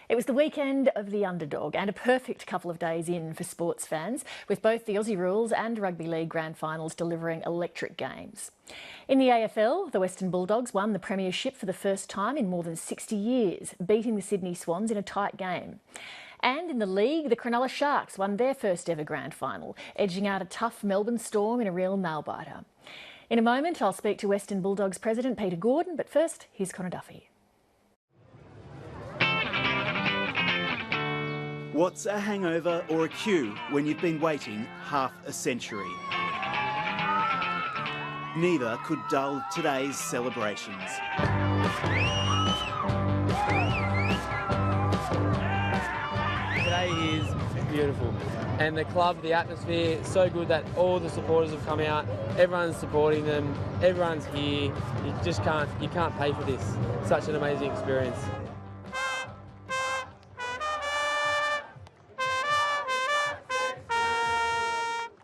It was the weekend of the underdog and a perfect couple of days in for sports fans, with both the Aussie Rules and Rugby League grand finals delivering electric games. In the AFL, the Western Bulldogs won the premiership for the first time in more than 60 years, beating the Sydney Swans in a tight game. And in the league, the Cronulla Sharks won their first ever grand final, edging out a tough Melbourne Storm in a real nail-biter. In a moment, I'll speak to Western Bulldogs President Peter Gordon, but first, here's Connor Duffy. What's a hangover or a queue when you've been waiting half a century? Neither could dull today's celebrations. Today is beautiful. And the club, the atmosphere, so good that all the supporters have come out, everyone's supporting them, everyone's here. You can't pay for this. Such an amazing experience.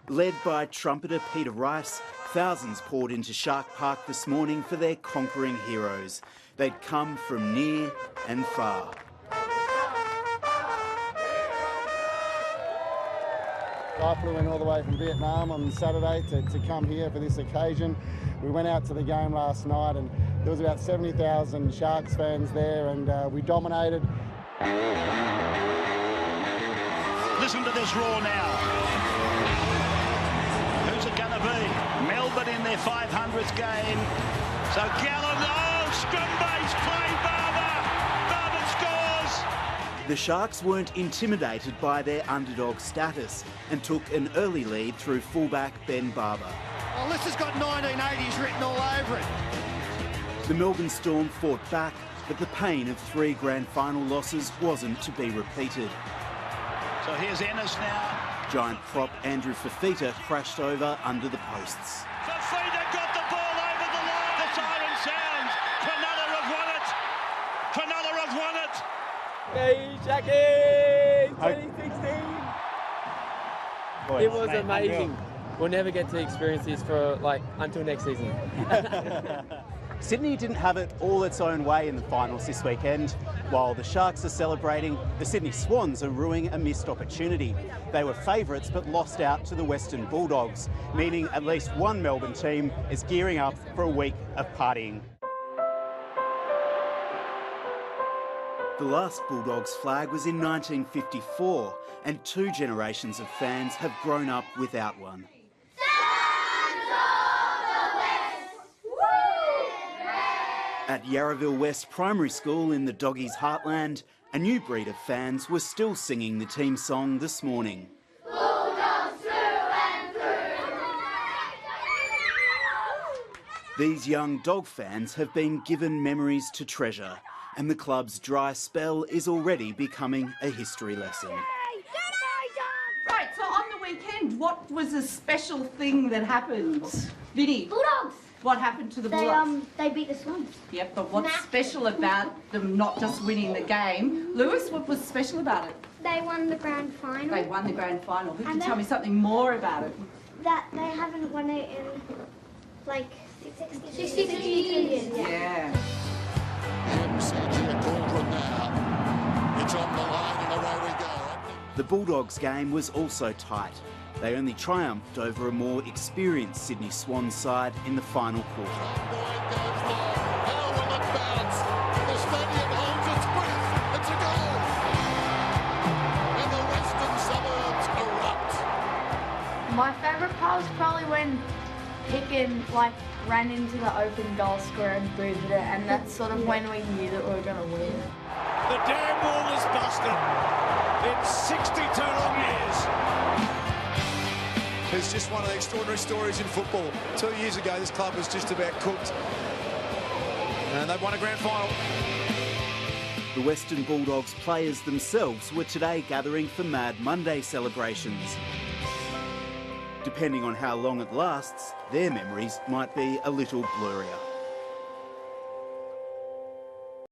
Led by trumpeter Peter Rice, thousands poured into Shark Park this morning for their conquering heroes. They'd come from near and far. I flew in all the way from Vietnam on Saturday to come here for this occasion. We went out to the game last night and there was about 70,000 Sharks fans there, and we dominated. Listen to this roar now. Who's it going to be? Melbourne in their 500th game. So Gallen, scrum base play, Barber scores. The Sharks weren't intimidated by their underdog status and took an early lead through fullback Ben Barber. Well, this has got 1980s written all over it. The Melbourne Storm fought back, but the pain of 3 grand final losses wasn't to be repeated. So here's Ennis now. Giant prop Andrew Fafita crashed over under the posts. Fafita got the ball over the line. The siren sounds. Cronulla have won it. Cronulla have won it. Hey, Jackie! 2016! It was amazing. We'll never get to experience this for until next season. Sydney didn't have it all its own way in the finals this weekend. While the Sharks are celebrating, the Sydney Swans are ruining a missed opportunity. They were favourites but lost out to the Western Bulldogs, meaning at least one Melbourne team is gearing up for a week of partying. The last Bulldogs flag was in 1954, and 2 generations of fans have grown up without one. At Yarraville West Primary School in the Doggies' heartland, a new breed of fans were still singing the team song this morning. Bulldogs through and through. These young dog fans have been given memories to treasure, and the club's dry spell is already becoming a history lesson. Right, so on the weekend, what was a special thing that happened? Vinny? Bulldogs. What happened to the Bulldogs? They beat the Swans. Yep, but what's special about them not just winning the game? Lewis, what was special about it? They won the grand final. They won the grand final. Who can tell me something more about it? That they haven't won it in 62 years. Yeah. It's on the line and away we go. The Bulldogs game was also tight. They only triumphed over a more experienced Sydney Swans side in the final quarter. How will it bounce? The stadium holds its breath. It's a goal. And the western suburbs erupt. My favourite part was probably when Picken ran into the open goal square and booted it, and that's sort of when we knew that we were going to win. The damn wall is busted. It's 62 long years. It's just one of the extraordinary stories in football. 2 years ago, this club was just about cooked. And they've won a grand final. The Western Bulldogs players themselves were today gathering for Mad Monday celebrations. Depending on how long it lasts, their memories might be a little blurrier.